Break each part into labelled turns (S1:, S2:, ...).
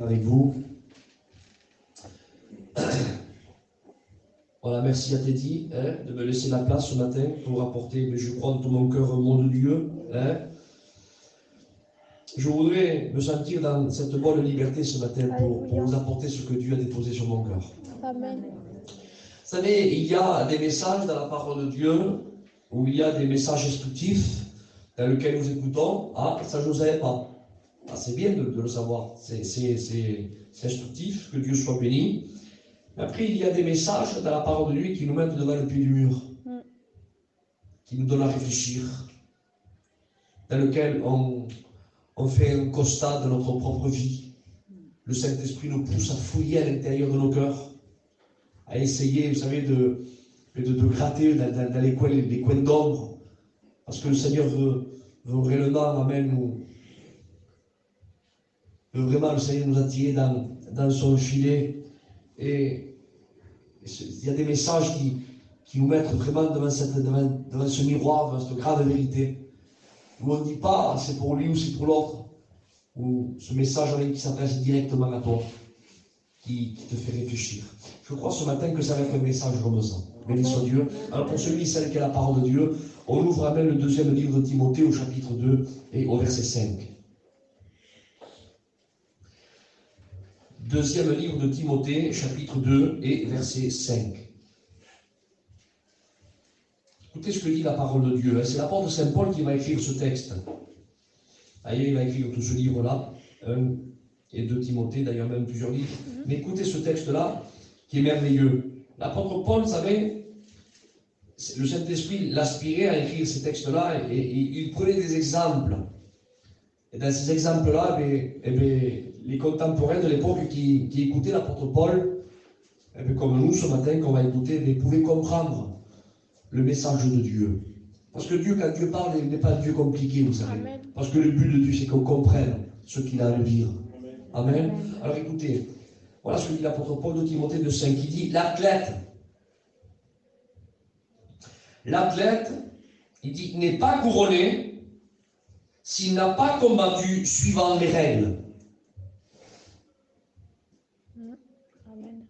S1: avec vous. Voilà, merci à Teddy de me laisser la place ce matin pour apporter, mais je crois de tout mon cœur, un mot de Dieu. Je voudrais me sentir dans cette bonne liberté ce matin pour vous apporter ce que Dieu a déposé sur mon cœur.
S2: Amen.
S1: Vous savez, il y a des messages dans la parole de Dieu où il y a des messages instructifs dans lesquels nous écoutons. Ah, ça je ne savais pas. Ah, c'est bien de le savoir. C'est instructif, que Dieu soit béni. Après, il y a des messages dans la parole de Dieu qui nous mettent devant le pied du mur, qui nous donnent à réfléchir, dans lequel on fait un constat de notre propre vie. Le Saint-Esprit nous pousse à fouiller à l'intérieur de nos cœurs, à essayer, vous savez, de gratter dans les coins d'ombre, parce que le Seigneur veut réellement, amen, veut vraiment, le Seigneur nous attirer dans son filet. Et il y a des messages qui nous mettent vraiment devant ce miroir, devant cette grave vérité, où on ne dit pas c'est pour lui ou c'est pour l'autre, ou ce message qui s'adresse directement à toi, qui te fait réfléchir. Je crois ce matin que ça va être un message renaissant. Béni soit Dieu. Alors pour celui et celle qui a la parole de Dieu, on ouvre le deuxième livre de Timothée au chapitre 2 et au verset 5. Deuxième livre de Timothée, chapitre 2 et verset 5. Écoutez ce que dit la parole de Dieu. C'est l'apôtre Saint Paul qui va écrire ce texte. D'ailleurs, il va écrire tout ce livre-là, 1 et 2 Timothée, d'ailleurs même plusieurs livres. Mais écoutez ce texte-là, qui est merveilleux. L'apôtre Paul, vous savez, le Saint-Esprit l'aspirait à écrire ces textes-là, et il prenait des exemples. Et dans ces exemples-là, les contemporains de l'époque qui écoutaient l'apôtre Paul, comme nous ce matin qu'on va écouter, pouvaient comprendre le message de Dieu. Parce que Dieu, quand Dieu parle, il n'est pas un Dieu compliqué, vous savez.
S2: Amen.
S1: Parce que le but de Dieu, c'est qu'on comprenne ce qu'il a à nous dire. Amen. Alors écoutez, voilà ce que dit l'apôtre Paul de Timothée 2,5, qui dit l'athlète, il dit, n'est pas couronné s'il n'a pas combattu suivant les règles.
S2: Amen.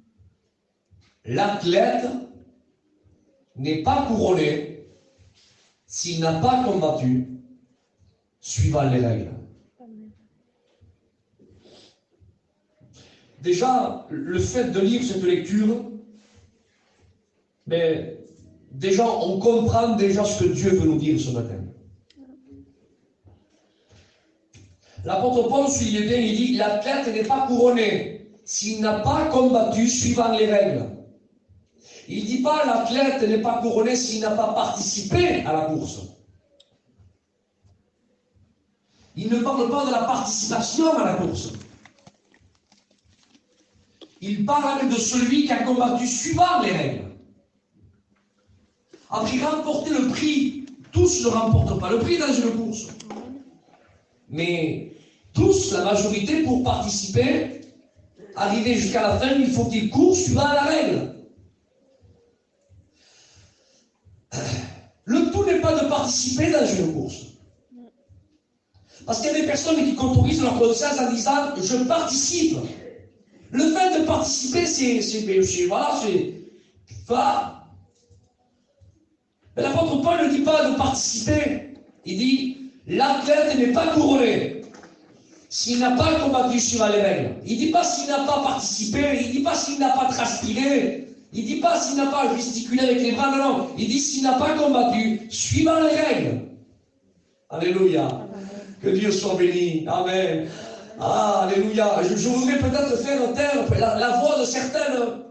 S1: L'athlète n'est pas couronné s'il n'a pas combattu suivant les règles.
S2: Amen.
S1: Déjà, le fait de lire cette lecture, déjà, on comprend déjà ce que Dieu veut nous dire ce matin. L'apôtre Paul, souligne bien, il dit, l'athlète n'est pas couronné s'il n'a pas combattu suivant les règles. Il ne dit pas l'athlète n'est pas couronné s'il n'a pas participé à la course. Il ne parle pas de la participation à la course. Il parle de celui qui a combattu suivant les règles. Après remporter le prix, tous ne remportent pas le prix dans une course. Mais tous, la majorité, pour participer, arriver jusqu'à la fin, il faut qu'ils courent suivant la règle. Le tout n'est pas de participer dans une course. Parce qu'il y a des personnes qui contournisent leur conscience en disant « je participe ». Le fait de participer, c'est Mais l'apôtre Paul ne dit pas de participer. Il dit « l'athlète n'est pas couronné s'il n'a pas combattu suivant les règles ». Il ne dit pas s'il n'a pas participé, il ne dit pas s'il n'a pas transpiré. Il ne dit pas s'il n'a pas gesticulé avec les bras, non. Il dit s'il n'a pas combattu, suivant les règles. Alléluia. Amen. Que Dieu soit béni. Amen. Ah, alléluia. Je voudrais peut-être faire taire la voix de certaines,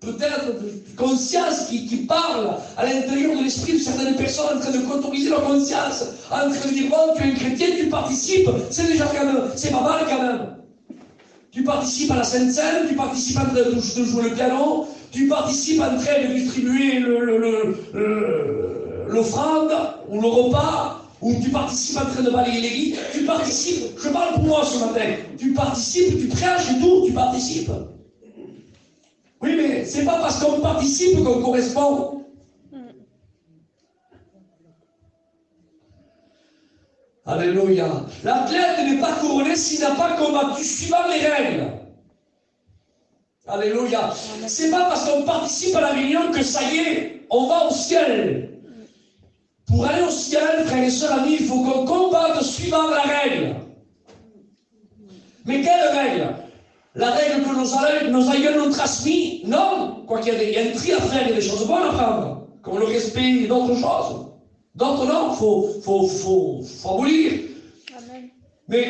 S1: peut-être, consciences qui parlent à l'intérieur de l'esprit de certaines personnes en train de contoriser leur conscience, en train de dire, bon, tu es un chrétien, tu participes. C'est déjà quand même, c'est pas mal quand même. Tu participes à la Sainte Seine, tu participes en train de jouer le piano, tu participes en train de distribuer l'offrande ou le repas, ou tu participes en train de balayer l'église, tu participes, je parle pour moi ce matin, tu participes, tu prêches et tout, tu participes. Oui, mais c'est pas parce qu'on participe qu'on correspond. Alléluia. L'athlète n'est pas couronné s'il n'a pas combattu suivant les règles. Alléluia. C'est pas parce qu'on participe à la réunion que ça y est, on va au ciel. Pour aller au ciel, frères et sœurs amis, il faut qu'on combatte suivant la règle. Mais quelle règle? La règle que nos aïeux nous ont transmise? Non. Quoi qu'il y a un tri à faire, il y a des choses bonnes à prendre, comme le respect et d'autres choses. D'autres non, faut abolir.
S2: Amen.
S1: Mais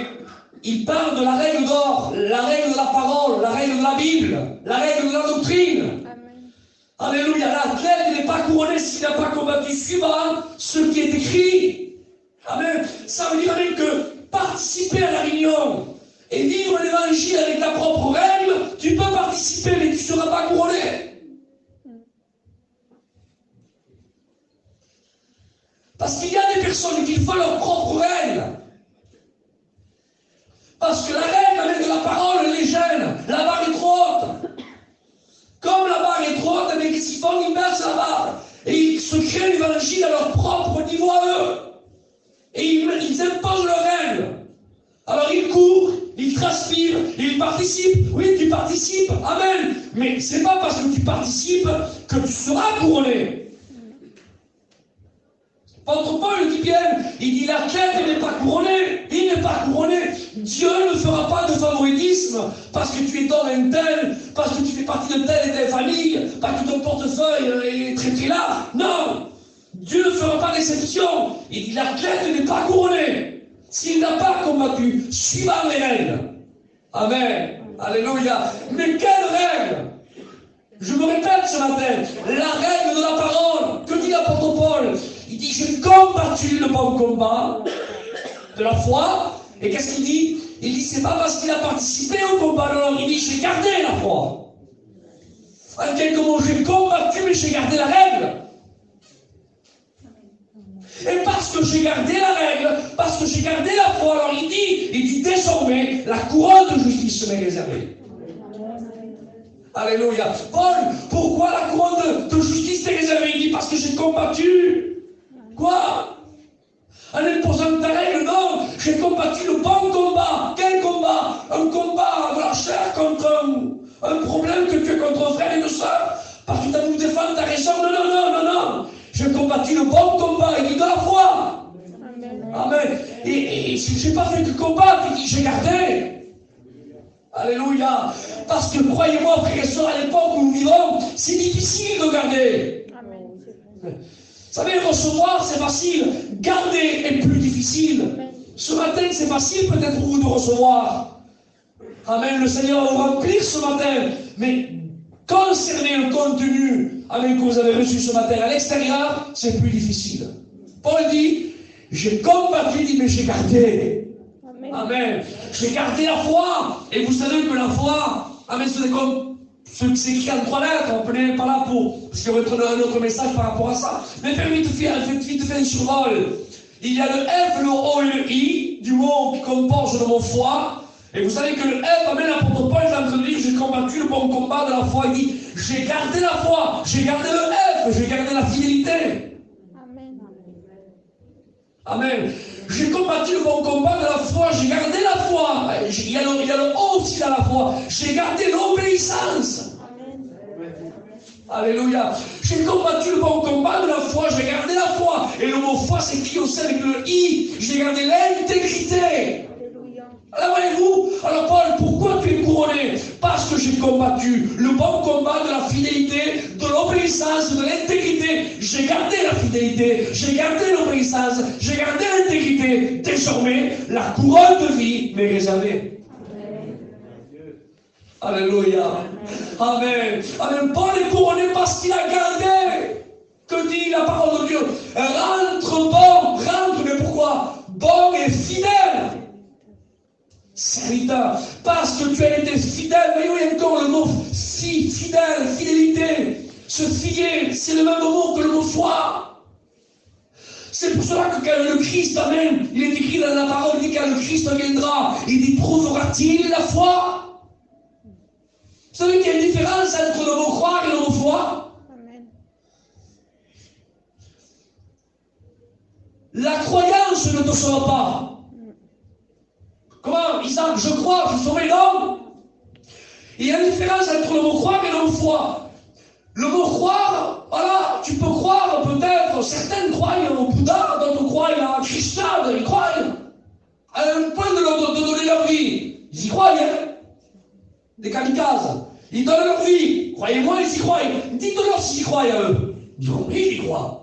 S1: il parle de la règle d'or, la règle de la parole, la règle de la Bible, la règle de la doctrine.
S2: Amen.
S1: Alléluia. L'athlète n'est pas couronné s'il n'a pas combattu suivant ce qui est écrit. Amen. Ça veut dire même que participer à la réunion et vivre l'évangile avec ta propre règle, tu peux participer, mais tu ne seras pas couronné. Parce qu'il y a des personnes qui font leurs propres règles. Parce que la règle avec de la parole les gêne. La barre est trop haute. Comme la barre est trop haute, mais qu'est-ce qu'ils font? Ils baissent la barre. Et ils se créent l'évangile à leur propre niveau à eux. Et ils imposent leurs règles. Alors ils courent, ils transpirent, ils participent. Oui, tu participes. Amen. Mais c'est pas parce que tu participes que tu seras couronné. L'apôtre Paul dit bien, il dit l'athlète n'est pas couronné, il n'est pas couronné. Dieu ne fera pas de favoritisme parce que tu es dans un tel, parce que tu fais partie de telle et telle famille, parce que ton portefeuille est très très large. Non, Dieu ne fera pas d'exception. Il dit l'athlète n'est pas couronné s'il n'a pas combattu suivant les règles. Amen. Alléluia. Mais quelles règles? Je me répète ce matin, la règle de la parole. Que dit l'apôtre Paul? Il dit, j'ai combattu le bon combat de la foi. Et qu'est-ce qu'il dit? Il dit, c'est pas parce qu'il a participé au combat, non, il dit, j'ai gardé la foi. En quelques mots, j'ai combattu, mais j'ai gardé la règle. Et parce que j'ai gardé la règle, parce que j'ai gardé la foi, alors il dit désormais, la couronne de justice m'est réservée. Alléluia. Paul, pourquoi la couronne de justice t'est réservée? Il dit, parce que j'ai combattu. Quoi? En imposant ta règle? Non, j'ai combattu le bon combat. Quel combat? Un combat de la chair contre un problème que tu as contre un frère et une soeur. Parce que tu as voulu défendre ta raison. Non, non, non, non, non. J'ai combattu le bon combat. Il dit de la foi. Amen. Amen. Et je n'ai pas fait que combattre, il dit j'ai gardé. Alléluia. Parce que croyez-moi, frères et sœurs, à l'époque où nous vivons, c'est difficile de garder. Amen. Vous savez, recevoir, c'est facile. Garder est plus difficile. Ce matin, c'est facile peut-être pour vous de recevoir. Amen. Le Seigneur va vous remplir ce matin. Mais concerner le contenu avec que vous avez reçu ce matin à l'extérieur, c'est plus difficile. Paul dit, j'ai combattu, dit, mais j'ai gardé. Amen. Amen. J'ai gardé la foi. Et vous savez que la foi, amen, c'est comme ce qui s'écrit en 3 lettres, on n'est pas là pour, parce qu'il y aurait un autre message par rapport à ça. Mais permettez de faire un survol. Il y a le F, le O et le I, du mot qui compose le mot foi. Et vous savez que le F, amen, l'apôtre Paul est en train de dire, j'ai combattu le bon combat de la foi. Il dit, j'ai gardé la foi, j'ai gardé le F, j'ai gardé la fidélité. Amen. Amen. J'ai combattu le bon combat de la foi, j'ai gardé la foi. Il y a le O aussi dans la foi. J'ai gardé l'obéissance. Amen. Alléluia. J'ai combattu le bon combat de la foi, j'ai gardé la foi. Et le mot foi s'écrit aussi avec le I. J'ai gardé l'intégrité. Alors voyez-vous, alors Paul, pourquoi tu es couronné? Parce que j'ai combattu le bon combat de la fidélité, de l'obéissance, de l'intégrité. J'ai gardé la fidélité, j'ai gardé l'obéissance, j'ai gardé l'intégrité. Désormais, la couronne de vie m'est réservée. Alléluia. Amen. Amen. Paul est couronné parce qu'il a gardé. Que dit la parole de Dieu? Rentre bon, rentre, mais pourquoi? Bon et fidèle. Serviteur, parce que tu as été fidèle. Voyez encore le mot fidèle, fidélité. Se fier, c'est le même mot que le mot foi. C'est pour cela que quand le Christ, amen, il est écrit dans la parole, il dit quand le Christ viendra, il dit prouvera-t-il la foi? Vous savez qu'il y a une différence entre le mot croire et le mot foi? Amen. La croyance ne te sauve pas. Comment, Isaac, je crois, je saurai l'homme. Il y a une différence entre le mot croire et le mot foi. Le mot croire, voilà, tu peux croire peut-être, certains croient au Bouddha, d'autres croient à Krishna, ils croient à un point de donner leur vie. Ils y croient, hein? Des kamikazes. Ils donnent leur vie. Croyez-moi, ils y croient. Dites-leur s'ils y croient à eux. Ils diront, oui, ils y croient.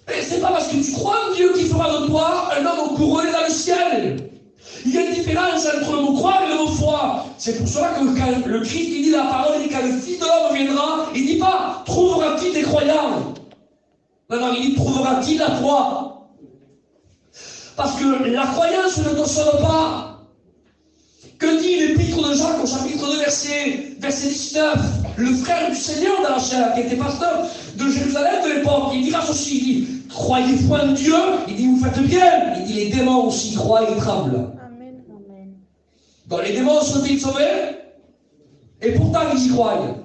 S1: Mais c'est pas parce que tu crois en Dieu qui fera de toi un homme couronné dans le ciel. Il y a une différence entre le mot croire et le mot foi. C'est pour cela que quand le Christ il dit la parole, il dit quand le Fils de l'homme viendra, il ne dit pas trouvera-t-il des croyants. Non, il dit trouvera-t-il la foi. Parce que la croyance ne te sauve pas. Que dit l'épître de Jacques au chapitre 2, verset 19? Le frère du Seigneur dans la chair, qui était pasteur de Jérusalem de l'époque, il dira ceci, il dit, croyez foi en Dieu, il dit, vous faites bien, il dit, les démons aussi croient et tremblent.
S2: Amen. Amen.
S1: Donc les démons sont-ils sauvés? Et pourtant ils y croient.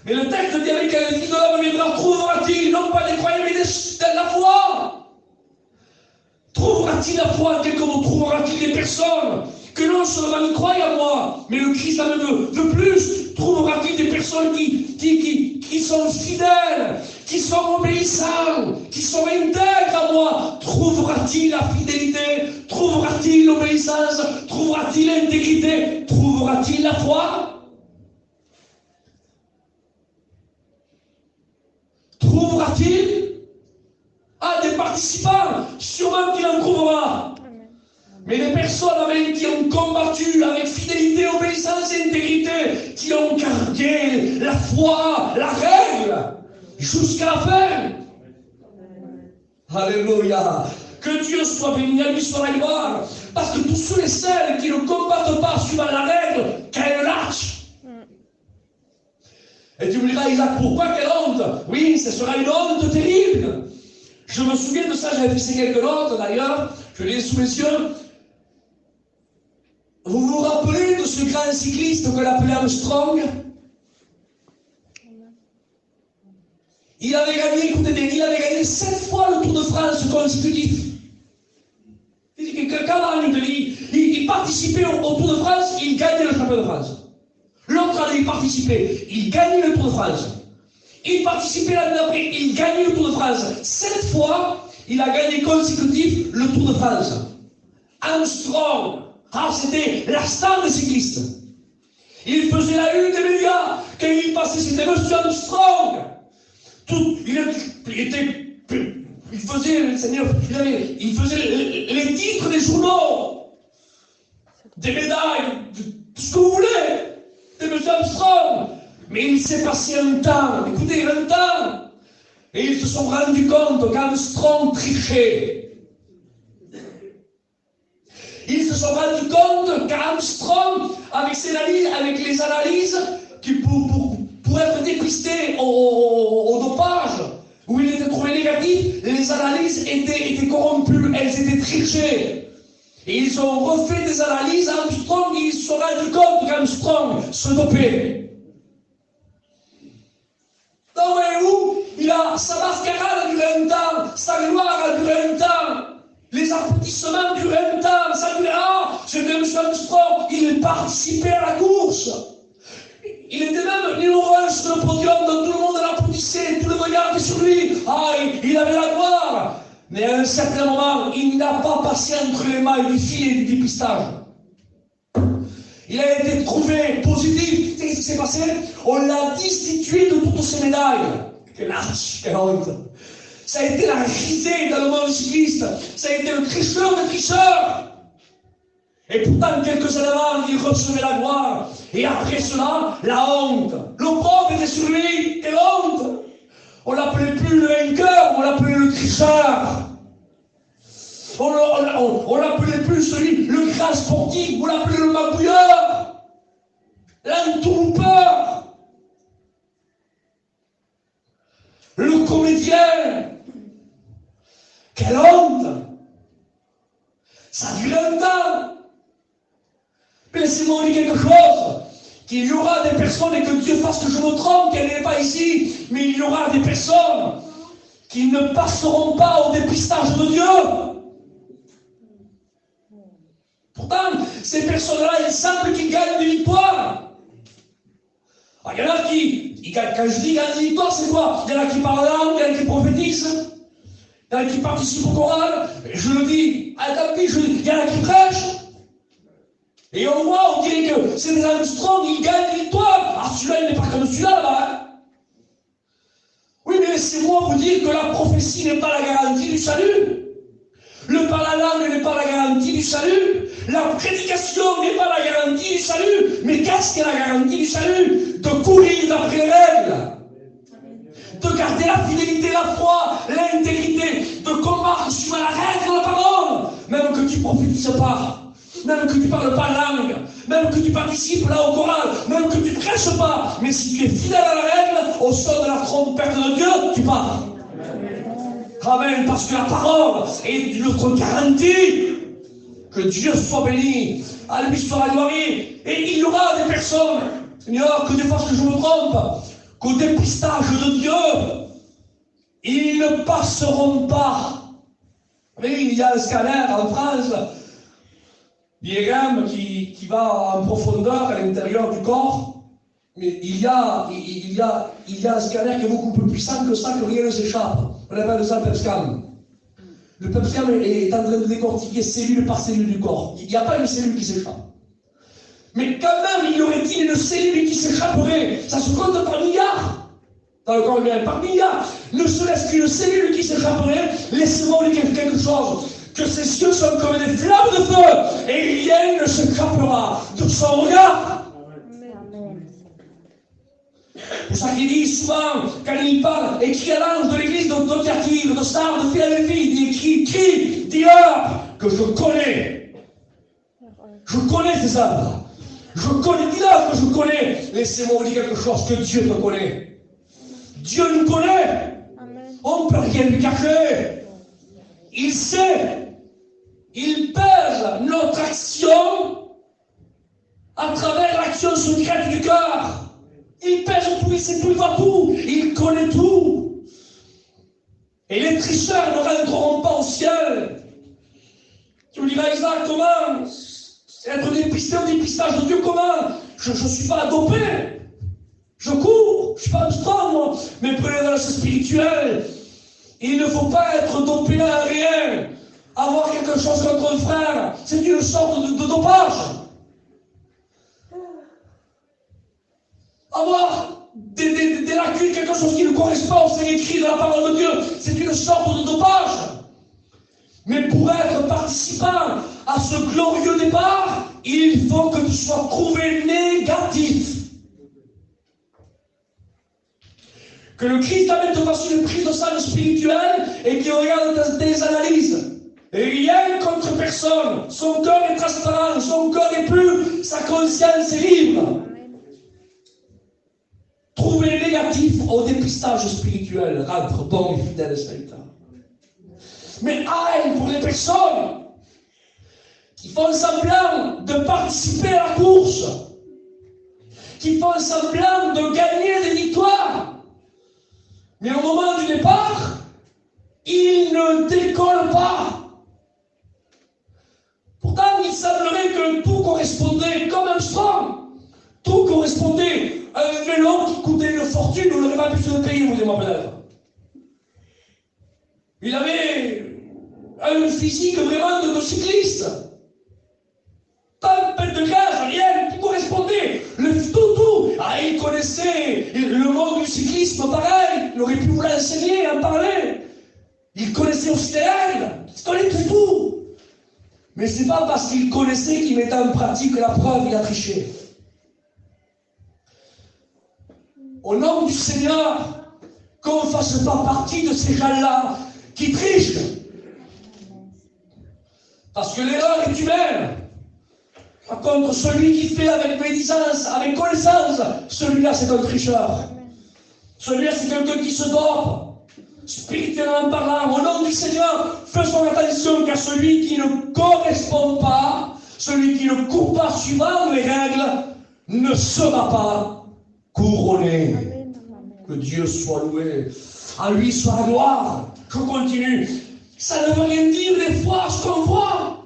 S1: Mais le texte dit avec le Fils de l'homme viendra, trouvera-t-il, non pas des croyants, mais de la foi? Trouvera-t-il la foi? Quelqu'un trouvera-t-il des personnes que non seulement ils croient à moi, mais le Christ en eux. De plus, trouvera-t-il des personnes qui sont fidèles, qui sont obéissants, qui sont intègres à moi? Trouvera-t-il la fidélité? Trouvera-t-il l'obéissance? Trouvera-t-il l'intégrité? Trouvera-t-il la foi? Trouvera-t-il des participants? Sûrement qu'il en trouvera. Mais les personnes qui ont combattu avec fidélité, obéissance et intégrité, qui ont gardé la foi, la règle, jusqu'à la fin. Alléluia. Que Dieu soit béni, à lui soit la gloire. Parce que tous ceux et celles qui ne combattent pas suivant la règle, quelle lâche. Et tu me diras, Isaac, pourquoi quelle honte? Oui, ce sera une honte terrible. Je me souviens de ça, j'avais fixé quelques notes d'ailleurs, je les ai sous mes yeux. Vous vous rappelez de ce grand cycliste qu'on appelait Armstrong? Il avait gagné, écoutez bien, il avait gagné 7 fois le Tour de France consécutif. Quand il participait au Tour de France, il gagnait le championnat de France. L'autre année, il participait, il gagnait le Tour de France. Il participait l'année d'après, il gagnait le Tour de France. 7 fois, il a gagné consécutif le Tour de France. Armstrong, c'était la star des cyclistes. Il faisait la une des médias. Quand il passait, c'était Monsieur Armstrong. Il faisait les titres des journaux, des médailles, tout ce que vous voulez, de Monsieur Armstrong. Mais il s'est passé un temps, écoutez, un temps, et ils se sont rendus compte qu'Armstrong trichait. Ils se sont rendus compte qu'Armstrong, avec les analyses qui pour être dépisté au dopage, où il était trouvé négatif, les analyses étaient corrompues, elles étaient trichées. Et ils ont refait des analyses à Armstrong et ils se sont rendus compte qu'Armstrong se dopait. Non mais où sa mascarade a duré un temps, sa gloire a duré un temps. Les applaudissements duraient un temps, ça durait, c'était M. Armstrong, il participait à la course. Il était même numéro 1 sur le podium, donc tout le monde l'applaudissait, tout le regard était sur lui. Il avait la gloire. Mais à un certain moment, il n'a pas passé entre les mailles du filet du dépistage. Il a été trouvé positif. Qu'est-ce qui s'est passé? On l'a destitué de toutes ses médailles. Quelle lâche, quelle honte. Ça a été la risée dans le monde cycliste. Ça a été le tricheur de tricheurs. Et pourtant, quelques années avant, il recevait la gloire. Et après cela, la honte. L'opprobre était sur lui. Quelle honte! On l'appelait plus le vainqueur, on l'appelait le tricheur. On l'appelait plus le grand sportif, on l'appelait le magouilleur. L'entourpeur. Le comédien. Quelle honte! Ça a duré un temps. Mais laissez-moi dire quelque chose. Qu'il y aura des personnes, et que Dieu fasse que je me trompe, qu'elle n'est pas ici, mais il y aura des personnes qui ne passeront pas au dépistage de Dieu. Pourtant, ces personnes-là, il semble qu'ils gagnent des victoires. Alors, il y en a qui, quand je dis gagnent des victoires, c'est quoi? Il y en a qui parlent langue, il y en a qui prophétisent, il y en a qui participent au choral. Je le dis, tant pis, il y en a qui prêchent. Et on voit, on dirait que c'est des Armstrong, ils gagnent des victoires. Ah, celui-là, il n'est pas comme celui-là, là-bas. Hein. Oui, mais laissez-moi vous dire que la prophétie n'est pas la garantie du salut. Le parler n'est pas la garantie du salut. La prédication n'est pas la garantie du salut. Mais qu'est-ce qui est la garantie du salut? De courir d'après les règles. De garder la fidélité, la foi, l'intégrité. De combattre sur la règle de la parole. Même que tu ne prophétises pas. Même que tu ne parles pas langue. Même que tu participes là au choral. Même que tu ne prêches pas. Mais si tu es fidèle à la règle, au son de la trompette de Dieu, tu pars. Amen, parce que la parole est notre garantie. Que Dieu soit béni. À lui soit la gloire. Et il y aura des personnes, Seigneur, que des fois que je me trompe, qu'au dépistage de Dieu, ils ne passeront pas. Mais il y a un scanner en France, l'IRM qui va en profondeur à l'intérieur du corps. Mais il y a un scanner qui est beaucoup plus puissant que ça, que rien ne s'échappe. On appelle ça le PEP-scan. Le PEP-scan est en train de décortiquer cellule par cellule du corps. Il n'y a pas une cellule qui s'échappe. Mais quand même, il y aurait-il une cellule qui s'échapperait? Ça se compte par milliards. Dans le corps humain, par milliards. Ne serait-ce qu'une cellule qui s'échapperait, laissez-moi vous dire quelque chose. Que ses yeux sont comme des flammes de feu. Et rien ne s'échappera de son regard. C'est ça qu'il dit souvent, quand il parle, écrit à l'ange de l'église de Thyatire, de Sardes, de Philadelphie, il écrit, dis-leur que je connais. Je connais ces œuvres. Je connais, dis-leur que je connais. Laissez-moi vous dire quelque chose, que Dieu te connaît. Dieu nous connaît. Amen. On ne peut rien lui cacher. Il sait. Il pèse notre action à travers l'action secrète du cœur. Il pèse tout, il sait tout, il voit tout, il connaît tout. Et les tricheurs ne rentreront pas au ciel. Tu me diras, Isaac, comment être dépisté au dépistage de Dieu, comment? Je ne suis pas dopé. Je cours, je ne suis pas Armstrong, moi. Mais prenez dans le spirituel. Il ne faut pas être dopé à rien. Avoir quelque chose contre un frère, c'est une sorte de dopage. Avoir des lacunes, quelque chose qui ne correspond, c'est écrit dans la parole de Dieu, c'est une sorte de dopage. Mais pour être participant à ce glorieux départ, il faut que tu sois trouvé négatif. Que le Christ amène te fasse une prise de sang spirituelle et qu'il regarde tes analyses. Et rien contre personne. Son cœur est transparent, son cœur est pur, sa conscience est libre. Trouver les négatifs au dépistage spirituel rentre bon et fidèle serviteur. Mais aïe pour les personnes qui font semblant de participer à la course, qui font semblant de gagner des victoires, mais au moment du départ, ils ne décollent pas. Pourtant, il semblerait que tout correspondait comme un sport. Tout correspondait à un vélo qui coûtait une fortune, on n'aurait pas pu se le payer, vous dites-moi peut-être. Il avait un physique vraiment de cycliste. Pas de pelle de gaz, rien, tout correspondait. Tout. Ah, il connaissait le monde du cyclisme pareil. Il aurait pu vous l'enseigner, en parler. Il connaissait aussi les règles. Il connaissait tout. Mais c'est pas parce qu'il connaissait qu'il mettait en pratique la preuve, il a triché. Au nom du Seigneur, qu'on ne fasse pas partie de ces gens-là qui trichent. Parce que l'erreur est humaine. Par contre, celui qui fait avec médisance, avec connaissance, celui-là c'est un tricheur. Celui-là c'est quelqu'un qui se dope. Spirituellement parlant, au nom du Seigneur, faisons attention qu'à celui qui ne correspond pas, celui qui ne court pas suivant les règles, ne sera pas couronné. Que Dieu soit loué. À lui soit la gloire. Je continue. Ça ne veut rien dire des fois ce qu'on voit.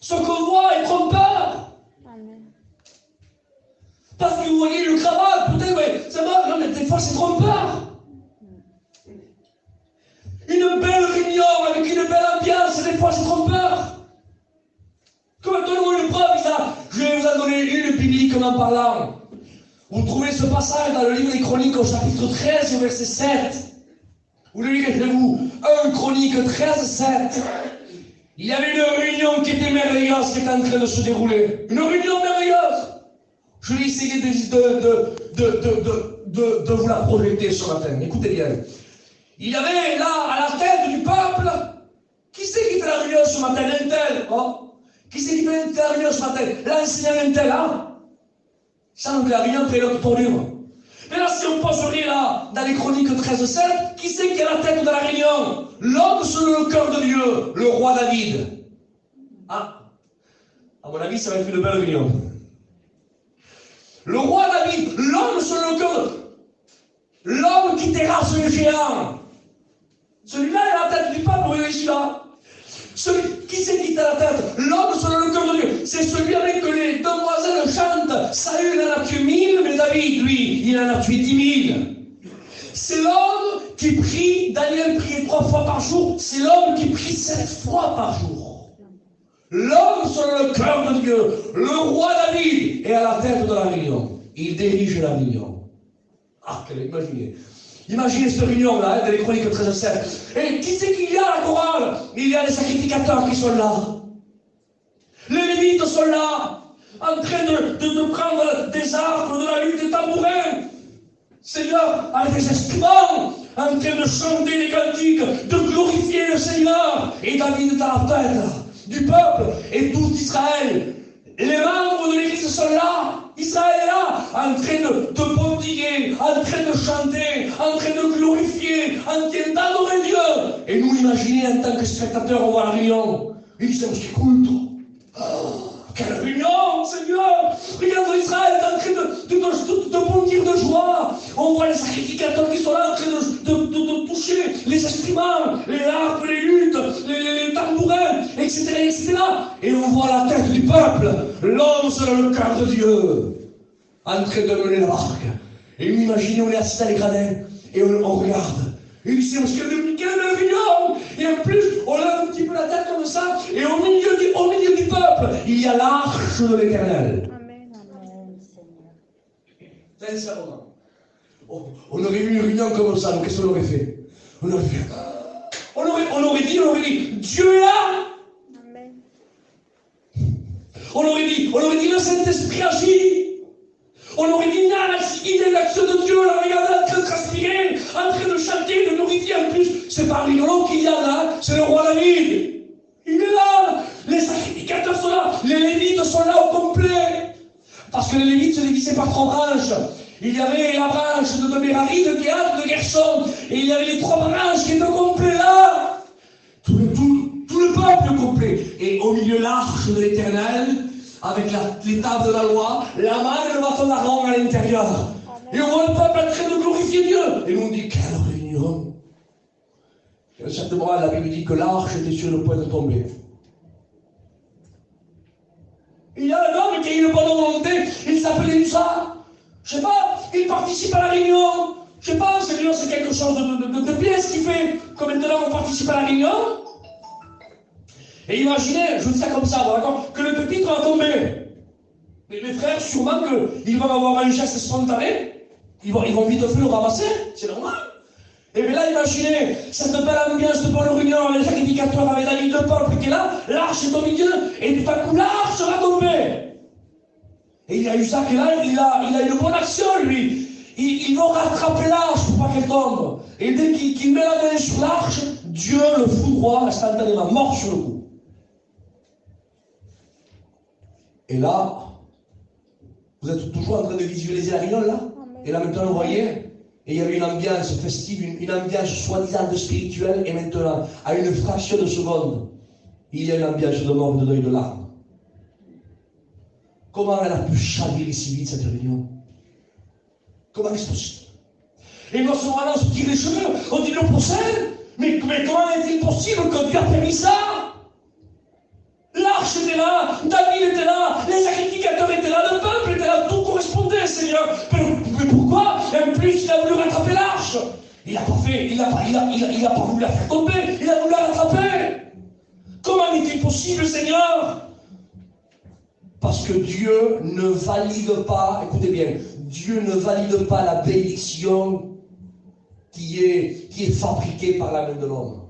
S1: Ce qu'on voit est trompeur.
S2: Amen.
S1: Parce que vous voyez le cravate, peut-être, mais c'est vrai, non, mais des fois c'est trompeur. Une belle réunion avec une belle ambiance, des fois c'est trompeur. Comme donnez-moi une preuve, je vais vous en donner une bibliquement parlant. Vous trouvez ce passage dans le livre des Chroniques au chapitre 13 au verset 7. Vous le lirez chez vous. 1 Chroniques 13, 7. Il y avait une réunion qui était merveilleuse qui était en train de se dérouler. Une réunion merveilleuse. Je vais essayer de vous la projeter ce matin. Écoutez bien. Il y avait là, à la tête du peuple, qui c'est qui fait la réunion ce matin? Un tel, oh. Qui c'est qui fait la réunion ce matin? L'enseignant un tel, hein? Ça, donc la réunion fait l'autre tournure. Mais là, si on poserait là, dans les Chroniques 13-7, qui c'est qui est à la tête de la réunion? L'homme selon le cœur de Dieu, le roi David. Ah, à mon avis, ça va être une belle réunion. Le roi David, l'homme selon le cœur de... L'homme qui terrasse le géant. Celui-là est à la tête du peuple, vous voyez ici là. Qui c'est qui est à la tête? L'homme selon le cœur de Dieu. C'est celui avec que les demoiselles chantent. Saül en a tué 1000, mais David, lui, il en a tué 10 000. C'est l'homme qui prie, Daniel priait 3 fois par jour. C'est l'homme qui prie 7 fois par jour. L'homme selon le cœur de Dieu. Le roi David est à la tête de la réunion. Il dirige la réunion. Ah, imaginez. Imaginez cette réunion-là, dans les Chroniques 13-7. Et qui c'est qu'il y a à la chorale? Il y a les sacrificateurs qui sont là. Les lévites sont là, en train de prendre des arcs, de la lutte, des tambourins. Seigneur, avec des instruments, en train de chanter des cantiques, de glorifier le Seigneur. Et David est à la tête du peuple et tout Israël. Les membres de l'église sont là. Israël est là, en train de bondiller, en train de chanter, en train de glorifier, en train d'adorer Dieu. Et nous, imaginez, en tant que spectateurs, on voit la réunion. Et ils disent, c'est cool, toi. Oh, quelle réunion, Seigneur! Regarde, Israël est en train de bondir de joie. On voit les sacrificateurs qui sont là en train de toucher les instruments, les harpes, les luttes, les tambourins, etc., etc. Et on voit la tête du peuple, l'homme selon le cœur de Dieu, en train de mener la barque. Et nous imaginons, on est assis dans les gradins, et on regarde. Et ici, on se dit, quelle réunion! Et en plus, on lève un petit peu la tête comme ça, et au milieu du peuple, il y a l'arche de l'Éternel.
S2: Amen. Amen, Seigneur.
S1: Sincèrement. On aurait eu une réunion comme ça, donc qu'est-ce qu'on aurait fait? On aurait dit, Dieu est là!
S2: Amen.
S1: On aurait dit, le Saint-Esprit agit! On aurait dit, il y a l'action de Dieu, là, regardez, en train de transpirer, en train de chanter, de glorifier. En plus, c'est pas rigolo qu'il y a là, c'est le roi David. Il est là, les sacrificateurs sont là, les lévites sont là au complet. Parce que les lévites se divisaient par 3 branches. Il y avait la branche de Merari, de Kehat, de Gershon, et il y avait les 3 branches qui étaient complets là. Tout le peuple complet. Et au milieu l'arche de l'Éternel, avec les tables de la loi, la main et le bâton d'Aaron à l'intérieur. Et on voit le peuple en train de glorifier Dieu. Et nous on dit, quelle réunion! Et à un certain moment, la Bible dit que l'arche était sur le point de tomber. Il y a un homme qui a une bonne volonté, il s'appelait Usa. Je sais pas, il participe à la réunion. Je sais pas, cette réunion c'est quelque chose de bien ce qu'il fait. Comme maintenant on participe à la réunion. Et imaginez, je dis ça comme ça, d'accord, que le pupitre va tomber. Mes frères, sûrement qu'ils vont avoir un geste spontané. Ils vont vite fait le ramasser, c'est normal. Et bien là, imaginez, cette belle ambiance de bonne réunion, les sacrificateurs avec David, le peuple qui est là, l'arche est au milieu, et tout à coup, l'arche va tomber. Et il y a Usa qui est là, il a une bonne action, lui. Ils vont rattraper l'arche pour pas qu'elle tombe. Et dès qu'il met la main sur l'arche, Dieu le foudroie instantanément, mort sur le coup. Et là, vous êtes toujours en train de visualiser la réunion là? Et là maintenant, vous voyez, et il y avait une ambiance festive, une ambiance soi-disant spirituelle, et maintenant, à une fraction de seconde, il y a une ambiance de mort, de deuil, de larmes. Comment elle a pu chavirer si vite cette réunion? Comment est-ce possible? Et dans ce moment-là, on se tire les cheveux. On dit non pour ça. Mais comment est-il possible que Dieu a permis ça? L'arche était là, David était là, les sacrificateurs étaient là, le peuple était là, tout correspondait, Seigneur. Mais pourquoi? En plus, il a voulu rattraper l'arche. Il n'a pas fait, il n'a pas voulu la faire tomber, il a voulu la rattraper. Comment est-il possible, Seigneur? Parce que Dieu ne valide pas, écoutez bien, Dieu ne valide pas la bénédiction qui est fabriquée par la main de l'homme.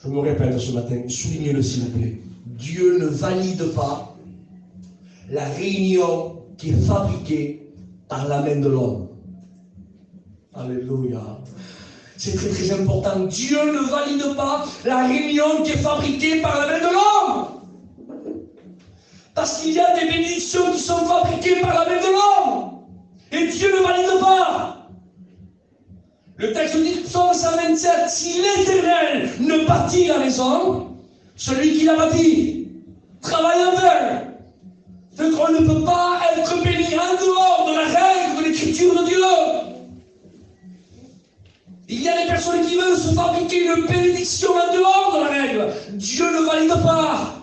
S1: Je me répète ce matin, soulignez-le s'il vous plaît. Dieu ne valide pas la réunion qui est fabriquée par la main de l'homme. Alléluia. C'est très très important. Dieu ne valide pas la réunion qui est fabriquée par la main de l'homme. Parce qu'il y a des bénédictions qui sont fabriquées par la main de l'homme. Et Dieu ne valide pas. Le texte dit, Psaume 127, si l'Éternel ne bâtit la maison, celui qui l'a bâti travaille en vain. Donc on ne peut pas être béni en dehors de la règle de l'écriture de Dieu. Il y a des personnes qui veulent se fabriquer une bénédiction en dehors de la règle. Dieu ne valide pas.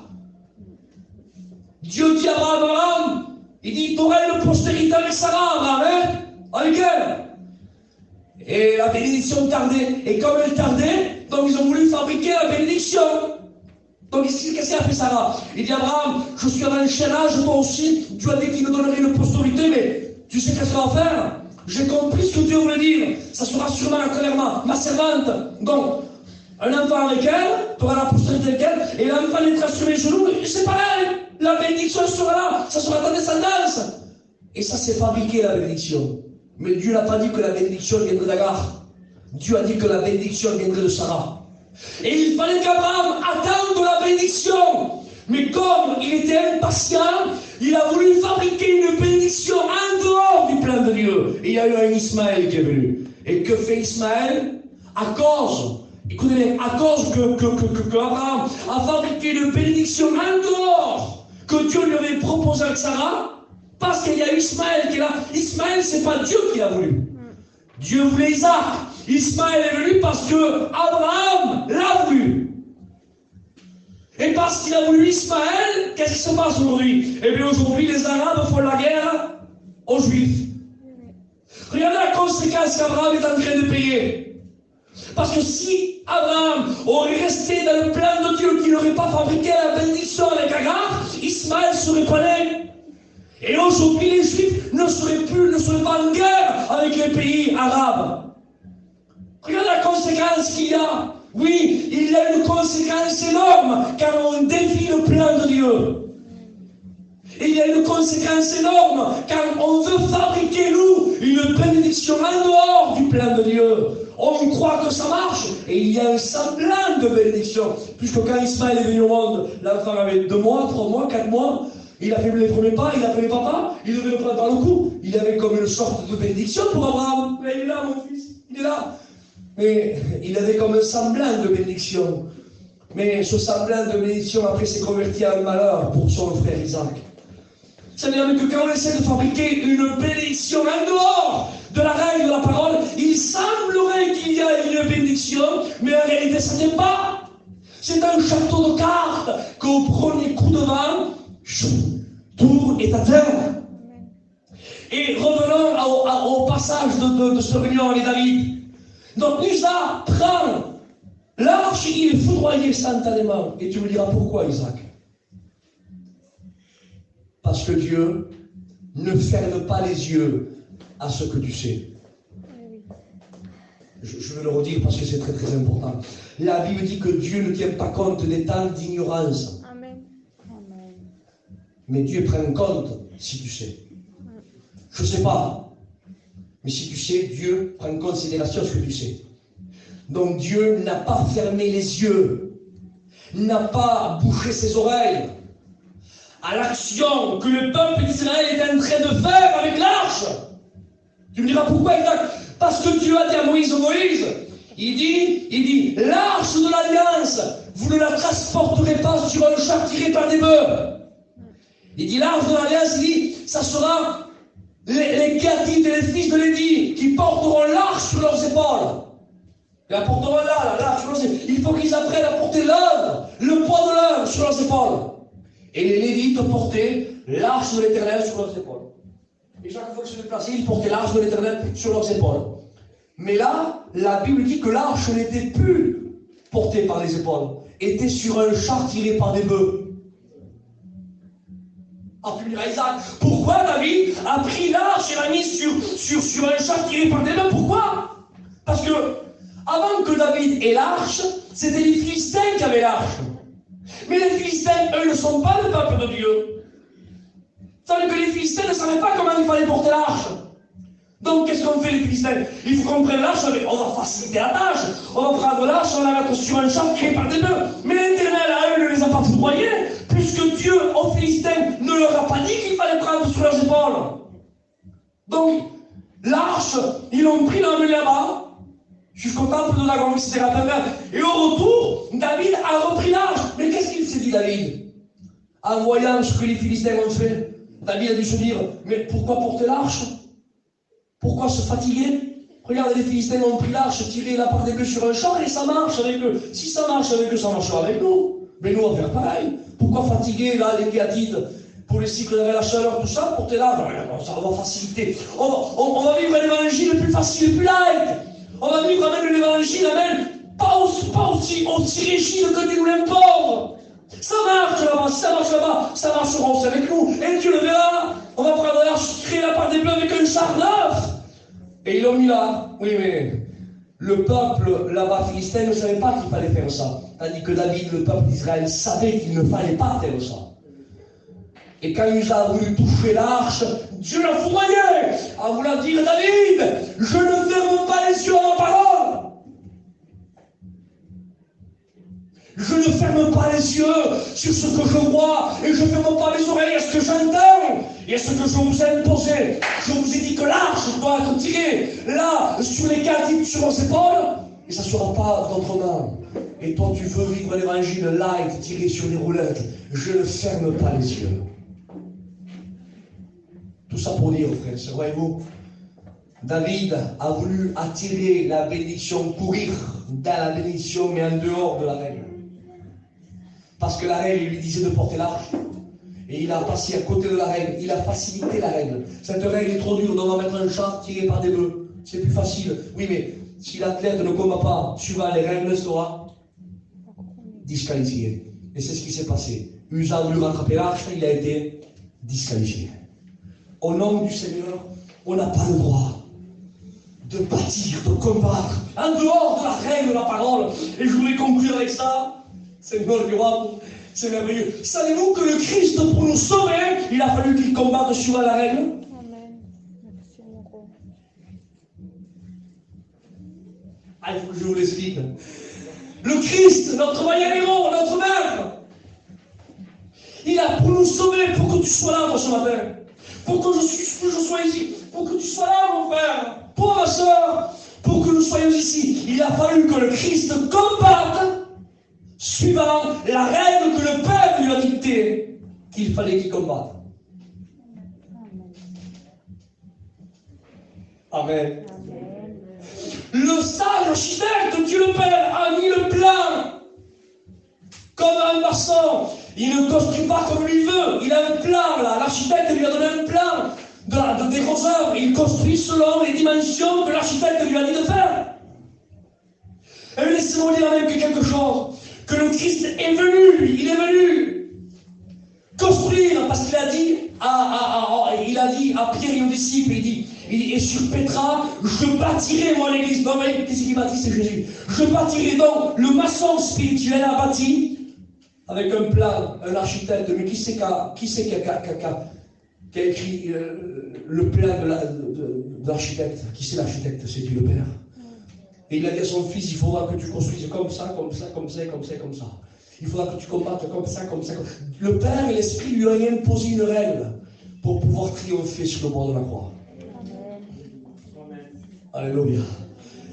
S1: Dieu dit à Abraham, il dit, tu auras une postérité avec Sarah, Abraham, hein? Avec elle. Et la bénédiction tardait. Et comme elle tardait, donc ils ont voulu fabriquer la bénédiction. Donc qu'est-ce qu'a fait Sarah? Il dit Abraham, je suis à un ancien âge, toi aussi, tu as dit qu'il me donnerait une postérité, mais tu sais qu'est-ce qu'on va faire? J'ai compris ce que Dieu voulait dire. Ça sera sûrement clairement ma servante. Donc, un enfant avec elle, tu auras la postérité avec elle, et l'enfant naîtra sur les genoux, c'est pareil. La bénédiction sera là, ça sera ta descendance. Et ça s'est fabriqué la bénédiction. Mais Dieu n'a pas dit que la bénédiction viendrait d'Agar. Dieu a dit que la bénédiction viendrait de Sarah. Et il fallait qu'Abraham attende la bénédiction. Mais comme il était impatient, il a voulu fabriquer une bénédiction en dehors du plan de Dieu. Et il y a eu un Ismaël qui est venu. Et que fait Ismaël? À cause, écoutez bien, à cause que Abraham a fabriqué une bénédiction en dehors que Dieu lui avait proposé avec Sarah, parce qu'il y a Ismaël qui est là. Ismaël, c'est pas Dieu qui l'a voulu. Dieu voulait Isaac. Ismaël est venu parce que Abraham l'a voulu. Et parce qu'il a voulu Ismaël, qu'est-ce qui se passe aujourd'hui? Eh bien aujourd'hui, les Arabes font la guerre aux Juifs. Regardez la conséquence qu'Abraham est en train de payer. Parce que si Abraham aurait resté dans le plan de Dieu, qu'il n'aurait pas fabriqué la bénédiction avec Agar, Ismaël serait pas né. Et aujourd'hui, les Juifs ne seraient pas en guerre avec les pays arabes. Regarde la conséquence qu'il y a. Oui, il y a une conséquence énorme car on défie le plan de Dieu. Et il y a une conséquence énorme car on veut fabriquer, nous, une bénédiction en dehors du plan de Dieu. On croit que ça marche et il y a un semblant de bénédiction. Puisque quand Ismaël est venu au monde, l'enfant avait 2 mois, 3 mois, 4 mois. Il a fait les premiers pas, il a appelé papa, il devait le prendre par le cou. Il avait comme une sorte de bénédiction pour Abraham. Mais il est là, mon fils, il est là. Mais il avait comme un semblant de bénédiction. Mais ce semblant de bénédiction, après, s'est converti en malheur pour son frère Isaac. C'est-à-dire que quand on essaie de fabriquer une bénédiction en dehors de la règle de la parole, il semblerait qu'il y a une bénédiction, mais en réalité, ça n'est pas. C'est un château de cartes qu'au premier coup de vent, tout est atteint. Et revenons au passage de ce réunion avec David. Donc Usa prend l'arche, il est foudroyé instantanément. Et tu me diras pourquoi, Isaac? Parce que Dieu ne ferme pas les yeux à ce que tu sais. Je vais le redire parce que c'est très très important. La Bible dit que Dieu ne tient pas compte des temps d'ignorance.
S2: Amen.
S1: Mais Dieu prend compte si tu sais. Je ne sais pas. Mais si tu sais, Dieu prend en considération ce que tu sais. Donc Dieu n'a pas fermé les yeux, n'a pas bouché ses oreilles à l'action que le peuple d'Israël est en train de faire avec l'arche. Tu me diras pourquoi, Isaac? Parce que Dieu a dit à Moïse, il dit, l'arche de l'alliance, vous ne la transporterez pas sur un char tiré par des bœufs. Il dit, l'arche de l'alliance, il dit, ça sera les Gadites et les fils de Lévi, qui porteront l'arche sur leurs épaules. Ils la porteront l'arche sur leurs épaules. Il faut qu'ils apprennent à porter l'œuvre, le poids de l'œuvre sur leurs épaules. Et les Lévites portaient l'arche de l'Éternel sur leurs épaules. Et chaque fois qu'ils se déplaçaient, ils portaient l'arche de l'Éternel sur leurs épaules. Mais là, la Bible dit que l'arche n'était plus portée par les épaules, était sur un char tiré par des bœufs. Ah, tu me diras, Isaac, pourquoi David a pris l'arche et l'a mise sur un char tiré par des bœufs? Pourquoi? Parce que, avant que David ait l'arche, c'était les Philistins qui avaient l'arche. Mais les Philistins, eux, ne sont pas le peuple de Dieu. C'est-à-dire que les Philistins ne savaient pas comment il fallait porter l'arche. Donc, qu'est-ce qu'ont fait les Philistins? Il faut qu'on prenne l'arche, on va faciliter la tâche. On va prendre l'arche, on va la mettre sur un char créé par des bœufs. Mais l'Éternel, à eux, ne les a pas foudroyés, puisque Dieu, aux Philistins, ne leur a pas dit qu'il fallait prendre sur leurs épaules. Donc, l'arche, ils l'ont pris dans le là-bas, jusqu'au temple de Dagon, etc. Et au retour, David a repris l'arche. Mais qu'est-ce qu'il s'est dit, David? En voyant ce que les Philistins ont fait, David a dû se dire, mais pourquoi porter l'arche? Pourquoi se fatiguer? Regardez, les Philistins ont pris l'arche, tiré la part des bœufs sur un char et ça marche avec eux. Si ça marche avec eux, ça marchera avec nous. Mais nous, on va faire pareil. Pourquoi fatiguer là les Gadites pour les cycles de la chaleur, tout ça, porter l'arche? Ça va faciliter. On va vivre l'évangile le plus facile, le plus light. On va vivre avec l'évangile, amen, pas aussi rigide que Dieu nous l'impose. Ça marche là-bas, si ça marche là-bas, ça marchera aussi avec nous. Et Dieu le verra. On va prendre l'arche, créer la part des bœufs avec un char neuf. Et ils l'ont mis là. Oui, mais le peuple là-bas philistin ne savait pas qu'il fallait faire ça. Tandis que David, le peuple d'Israël, savait qu'il ne fallait pas faire ça. Et quand il a voulu toucher l'arche, Dieu l'a foudroyé en voulant dire, David, je ne ferme pas les yeux à ma parole. Je ne ferme pas les yeux sur ce que je vois et je ne ferme pas les oreilles à ce que j'entends et à ce que je vous ai imposé. Je vous ai dit que l'arche doit être tirée là, sur les Gadites, sur vos épaules, et ça ne sera pas d'autrement. Et toi, tu veux vivre l'évangile light, tiré sur les roulettes. Je ne ferme pas les yeux. Tout ça pour dire, frère, c'est vrai, vous. David a voulu attirer la bénédiction, courir dans la bénédiction, mais en dehors de la règle. Parce que la règle, il lui disait de porter l'arche. Et il a passé à côté de la règle. Il a facilité la règle. Cette règle est trop dure. On va mettre un char tiré par des bœufs. C'est plus facile. Oui, mais si l'athlète ne combat pas suivant les règles, sera disqualifié. Et c'est ce qui s'est passé. Usa a voulu rattraper l'arche, il a été disqualifié. Au nom du Seigneur, on n'a pas le droit de bâtir, de combattre en dehors de la règle de la parole. Et je voudrais conclure avec ça. Seigneur du roi, c'est merveilleux. Savez-vous que le Christ, pour nous sauver, il a fallu qu'il combatte suivant la règle?
S2: Amen. Merci, mon roi.
S1: Ah, il faut que je vous l'explique. Le Christ, notre vaillant héros, notre maître, il a pour nous sauver, pour que tu sois là, moi, ce matin. Pour que je sois ici. Pour que tu sois là, mon frère. Pour ma soeur. Pour que nous soyons ici. Il a fallu que le Christ combatte suivant la règle que le Père lui a dictée, qu'il fallait qu'il combatte. Amen. Amen. Le sage architecte, Dieu le Père, a mis le plan comme un maçon. Il ne construit pas comme lui veut. Il a un plan, là. L'architecte lui a donné un plan des grosses œuvres. Il construit selon les dimensions que l'architecte lui a dit de faire. Et laissez-moi dire avec quelque chose. Que le Christ est venu, lui, il est venu construire, parce qu'il a dit à Pierre et aux disciples, il dit, et sur Pétra, je bâtirai mon église. Non, mais qu'est-ce qu'il bâtit, c'est Jésus. Je bâtirai donc, le maçon spirituel a bâti, avec un plan, un architecte, mais qui c'est qui a écrit le plan de l'architecte? Qui c'est l'architecte? C'est Dieu le Père. Et il a dit à son fils, il faudra que tu construises comme ça, comme ça, comme ça, comme ça, comme ça. Il faudra que tu combattes comme ça, comme ça. Le Père et l'Esprit lui ont imposé une règle pour pouvoir triompher sur le bord de la croix. Amen. Alléluia.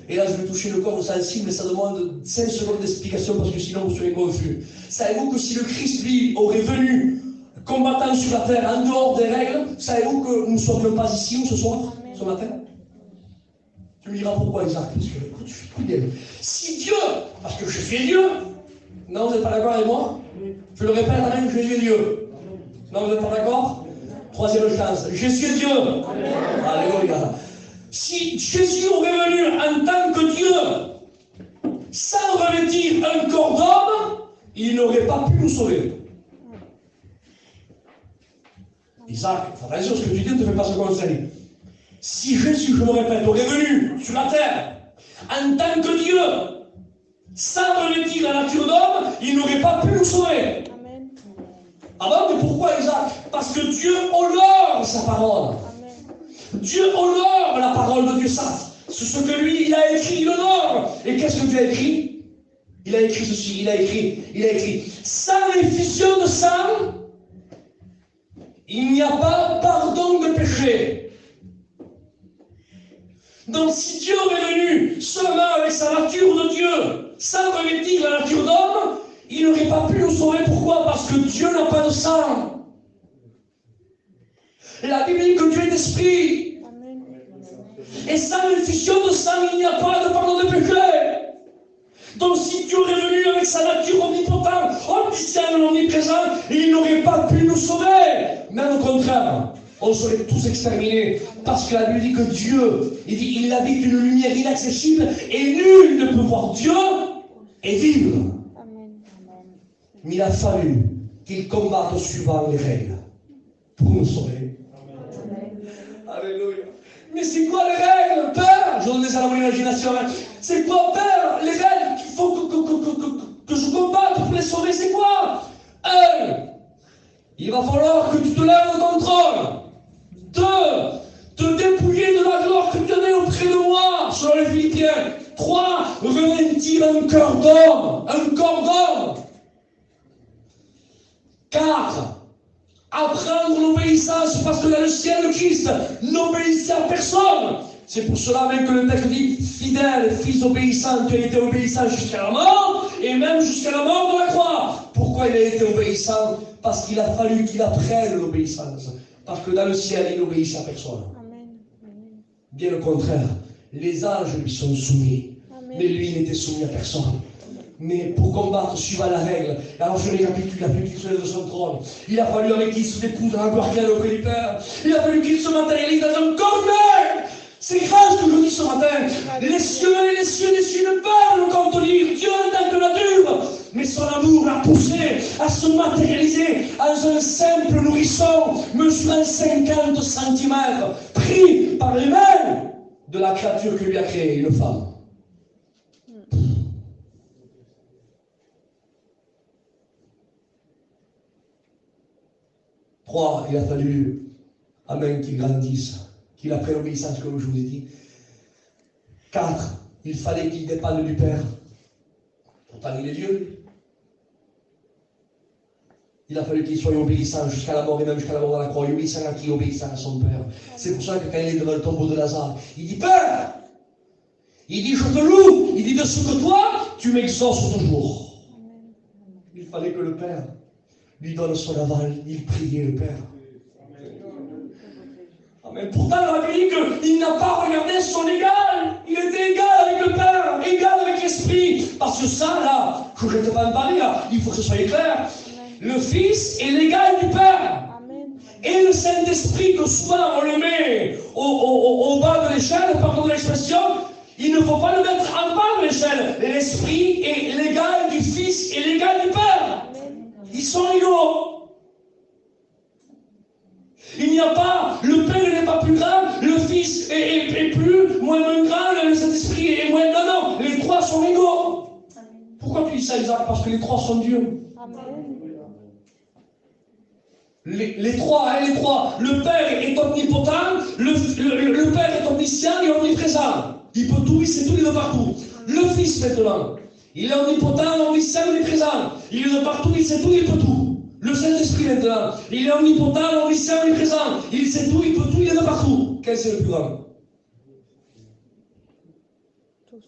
S1: Et là, je vais toucher le corps sensible, mais ça demande 5 secondes d'explication parce que sinon vous serez confus. Savez-vous que si le Christ, lui, aurait venu combattant sur la terre, en dehors des règles, savez-vous que nous ne serions pas ici ce soir, ce matin? Tu me diras pourquoi, Isaac? Parce que, écoute, je suis fidèle. Si Dieu, parce que je suis Dieu, non, vous n'êtes pas d'accord avec moi? Je le répète, même, Jésus est Dieu. Non, vous n'êtes pas d'accord? Troisième chance. Jésus est Dieu. Alléluia. Si Jésus aurait venu en tant que Dieu, sans revêtir un corps d'homme, il n'aurait pas pu nous sauver. Isaac, attention, ce que tu dis ne te fait pas ce conseil. Si Jésus, je me répète, aurait venu sur la terre en tant que Dieu, sans revêtir la nature d'homme, il n'aurait pas pu nous sauver.
S2: Amen.
S1: Ah bon, mais pourquoi, Isaac? Parce que Dieu honore sa parole.
S2: Amen.
S1: Dieu honore la parole de Dieu. Ça, c'est ce que lui, il a écrit, il honore. Et qu'est-ce que Dieu a écrit? Il a écrit ceci, il a écrit, sans l'effusion de sang, il n'y a pas pardon de péché. Donc si Dieu est venu seulement avec sa nature de Dieu, sans revêtir la nature d'homme, il n'aurait pas pu nous sauver. Pourquoi? Parce que Dieu n'a pas de sang. La Bible dit que Dieu est esprit.
S2: Amen.
S1: Et sans l'effusion de sang, il n'y a pas de pardon de péché. Donc si Dieu est venu avec sa nature omnipotente, omniscient, omniprésent, il n'aurait pas pu nous sauver. Même au contraire, on serait tous exterminés. Parce que la Bible dit que Dieu, il habite une lumière inaccessible et nul ne peut voir Dieu et vivre.
S2: Amen.
S1: Mais il a fallu qu'il combatte suivant les règles pour nous sauver. Alléluia. Mais c'est quoi les règles, Père? Je donne ça à mon imagination. C'est quoi, Père, les règles qu'il faut que je combatte pour les sauver? C'est quoi? 1. Il va falloir que tu te lèves de ton trône. 2. Te dépouiller de la gloire que tu avais auprès de moi, selon les Philippiens. 3. Revêtir un cœur d'homme. Un corps d'homme. 4. Apprendre l'obéissance, parce que dans le ciel, le Christ n'obéissait à personne. C'est pour cela même que le texte dit, fidèle, fils obéissant, tu as été obéissant jusqu'à la mort, et même jusqu'à la mort de la croix. Pourquoi il a été obéissant? Parce qu'il a fallu qu'il apprenne l'obéissance. Parce que dans le ciel, il n'obéissait à personne.
S2: Amen.
S1: Bien le contraire, les anges lui sont soumis,
S2: Amen.
S1: mais lui n'était soumis à personne. Mais pour combattre suivant la règle, alors je récapitule, il a fallu qu'il se lève de son trône. Il a fallu avec qu'il se dépouille dans la gloire qu'il a auprès du Père. Il a fallu qu'il se matérialise dans un corps humain. C'est grave ce que je dis ce matin. Les cieux ne peuvent le contenir. Dieu en tant que nature. Mais son amour l'a poussé à se matérialiser dans un simple nourrisson mesurant 50 cm, pris par les mains de la créature que lui a créée, une femme. 3, il a fallu, amen, qu'il grandisse, qu'il apprenne l'obéissance, comme je vous ai dit. 4, il fallait qu'il dépende du Père. Pourtant, il est Dieu. Il a fallu qu'il soit obéissant jusqu'à la mort, et même jusqu'à la mort de la croix. Obéissant à qui? Obéissant à son Père. C'est pour ça que quand il est devant le tombeau de Lazare, il dit, Père, il dit, je te loue, il dit, de ce que toi, tu m'exauces toujours. Il fallait que le Père lui donne son aval, il priait le Père. Amen. Pourtant, la Bible dit qu'il n'a pas regardé son égal. Il était égal avec le Père, égal avec l'Esprit. Parce que ça, là, je ne vais pas en parler, là, il faut que ce soit clair. Le Fils est l'égal du Père.
S2: Amen.
S1: Et le Saint-Esprit, que souvent on le met au bas de l'échelle, pardon de l'expression, il ne faut pas le mettre en bas de l'échelle. L'Esprit est l'égal du Fils et l'égal du Père. Ils sont égaux. Il n'y a pas, le Père n'est pas plus grand, le Fils est plus, moins grand, le Saint-Esprit est moins. Non, non, les trois sont égaux. Pourquoi tu dis ça, Isaac? Parce que les trois sont Dieu.
S2: Amen.
S1: Les trois. Le Père est omnipotent, le Père est omniscient et omniprésent. Il peut tout, il sait tout, il est de partout. Le Fils maintenant, il est omnipotent, omniscient, omniprésent. Il est de partout, il sait tout, il peut tout. Le Saint-Esprit maintenant, il est omnipotent, omniscient, omniprésent. Il sait tout, il peut tout, il est de partout. Quel c'est le plus grand?
S2: Tous.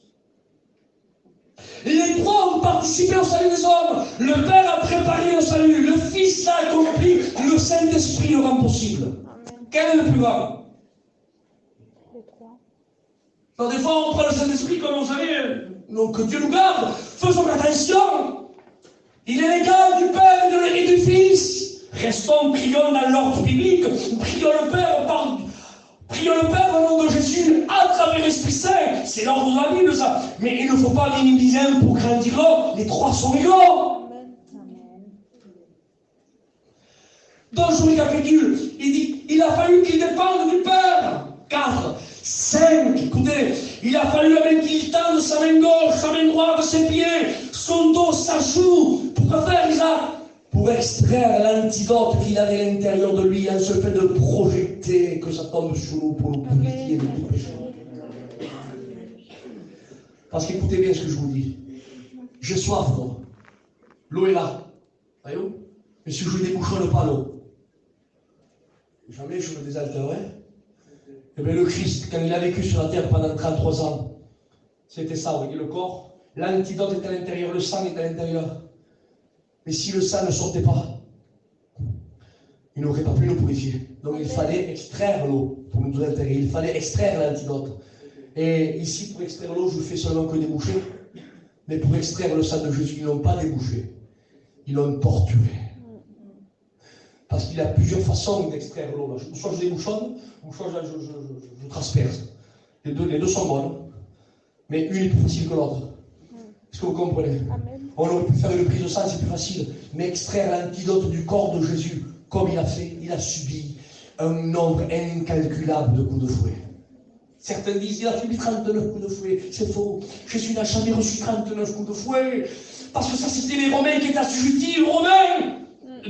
S1: Les trois ont participé au salut des hommes. Le Père a préparé le salut. Le Fils l'a accompli. Le Saint-Esprit le rend possible.
S2: Amen.
S1: Quel est le plus grand?
S2: Les trois.
S1: Donc des fois, on prend le Saint-Esprit comme on savait. Donc que Dieu nous garde. Faisons attention. Il est l'égal du Père et du Fils. Restons, prions dans l'ordre biblique. Prions le Père au nom de Jésus à travers l'Esprit Saint. C'est l'ordre de la Bible, ça. Mais il ne faut pas minimiser un pour grandir l'autre. Les trois sont égaux.
S2: Amen. Amen.
S1: Donc je récapitule. Il dit, il a fallu qu'il dépende du Père. 4, 5, écoutez, il a fallu qu'il tende sa main gauche, sa main droite, ses pieds, son dos, sa joue. Pourquoi faire, Isaac? Pour extraire l'antidote qu'il avait à l'intérieur de lui, un seul fait de projeter que ça tombe sur nous pour nous purifier de tout péché. Parce qu'écoutez bien ce que je vous dis. J'ai soif d'eau. L'eau est là. Voyez-vous? Mais si je ne débouchonne pas l'eau, jamais je me désaltérerai. Eh bien, le Christ, quand il a vécu sur la terre pendant 33 ans, c'était ça, vous voyez le corps. L'antidote est à l'intérieur, le sang est à l'intérieur. Mais si le sang ne sortait pas, il n'aurait pas pu nous purifier. Donc il fallait extraire l'eau pour nous altérer. Il fallait extraire l'antidote. Et ici, pour extraire l'eau, je ne fais seulement que déboucher. Mais pour extraire le sang de Jésus, ils n'ont pas débouché. Ils l'ont torturé. Parce qu'il y a plusieurs façons d'extraire l'eau. Soit je débouchonne, ou soit je transperce. Les deux sont bonnes. Mais une est plus facile que l'autre. Est-ce que vous comprenez?
S2: Amen.
S1: On aurait pu faire une prise de sang, c'est plus facile. Mais extraire l'antidote du corps de Jésus, comme il a fait, il a subi un nombre incalculable de coups de fouet. Certains disent, il a subi 39 coups de fouet. C'est faux. Jésus n'a jamais reçu 39 coups de fouet. Parce que ça, c'était les Romains qui étaient assujettis, les Romains.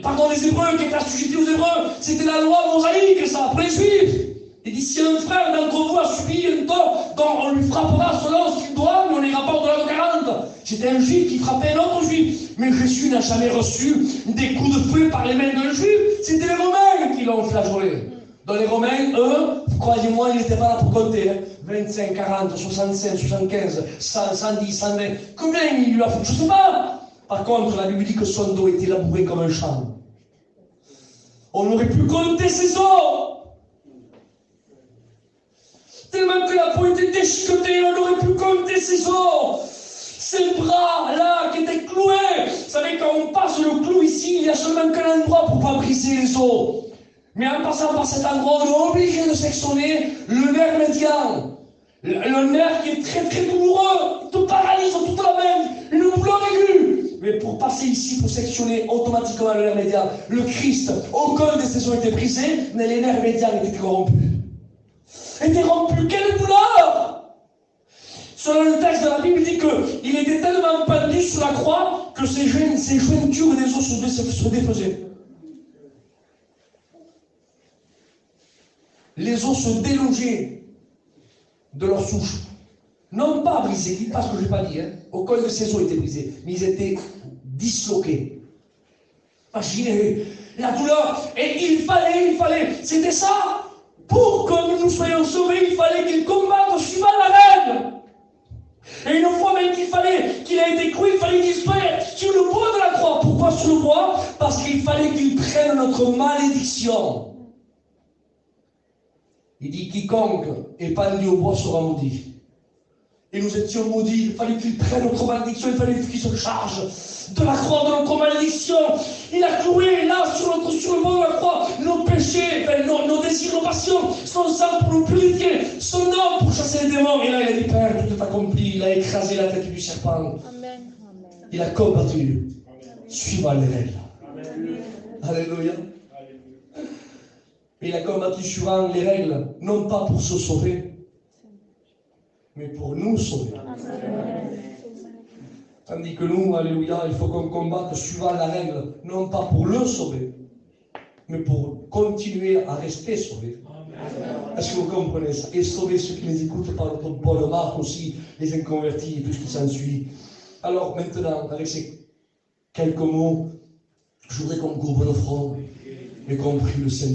S1: Pardon, les Hébreux qui étaient assujettis aux Hébreux. C'était la loi mosaïque, ça, pour les Juifs. Il dit, si un frère d'entre vous a subi un tort, donc on lui frappera selon ce qu'il doit, mais on ira pas au-delà de 40. C'était un juif qui frappait un autre juif. Mais Jésus n'a jamais reçu des coups de fouet par les mains d'un juif. C'était les Romains qui l'ont flageolé. Dans les Romains, eux, croyez-moi, ils n'étaient pas là pour compter. 25, 40, 65, 75, 100, 110, 120. Combien il lui a fait? Je ne sais pas. Par contre, la Bible dit que son dos était labouré comme un champ. On aurait pu compter ses os. Tellement que la peau était déchiquetée, on aurait pu compter ses os. Ses bras, là, qui étaient cloués. Vous savez, quand on passe le clou ici, il n'y a seulement qu'un endroit pour ne pas briser les os. Mais en passant par cet endroit, on est obligé de sectionner le nerf médian. Le nerf qui est très très douloureux. Il te paralyse toute la main. Une douleur aiguë. Mais pour passer ici, pour sectionner automatiquement le nerf médian, le Christ, aucun de ses os était brisé, mais les nerfs médians étaient corrompus. Était rompu. Quelle douleur! Selon le texte de la Bible, il dit qu'il était tellement pendu sur la croix que ses jointures des os se défaisaient. Les os se délogeaient de leur souche. Non pas brisés, dites pas ce que je n'ai pas dit. Aucun de ces os était brisé, mais ils étaient disloqués. Imaginez la douleur. Et il fallait, c'était ça. Pour que nous soyons sauvés, il fallait qu'il combatte suivant la règle. Et une fois même qu'il a été cloué, il fallait qu'il soit sur le bois de la croix. Pourquoi sur le bois? Parce qu'il fallait qu'il prenne notre malédiction. Il dit, quiconque est pendu au bois sera maudit. Et nous étions maudits, il fallait qu'il prenne notre malédiction, il fallait qu'il se charge de la croix de notre malédiction. Il a cloué là, sur le bois de la croix, nos péchés, nos désirs, nos passions, son sang pour nous purifier, son nom pour chasser les démons. Et là, il a dit, Père, tout est accompli, il a écrasé la tête du serpent.
S2: Amen.
S1: Il a combattu, suivant les règles.
S2: Amen.
S1: Alléluia. Il a combattu suivant les règles, non pas pour se sauver, mais pour nous sauver.
S2: Amen.
S1: Tandis que nous, alléluia, il faut qu'on combatte suivant la règle, non pas pour le sauver, mais pour continuer à rester sauvé. Est-ce que vous comprenez ça? Et sauver ceux qui les écoutent par notre bonne marque aussi, les inconvertis et tout ce qui s'ensuit. Alors maintenant, avec ces quelques mots, je voudrais qu'on couvre le front et qu'on prie le Seigneur.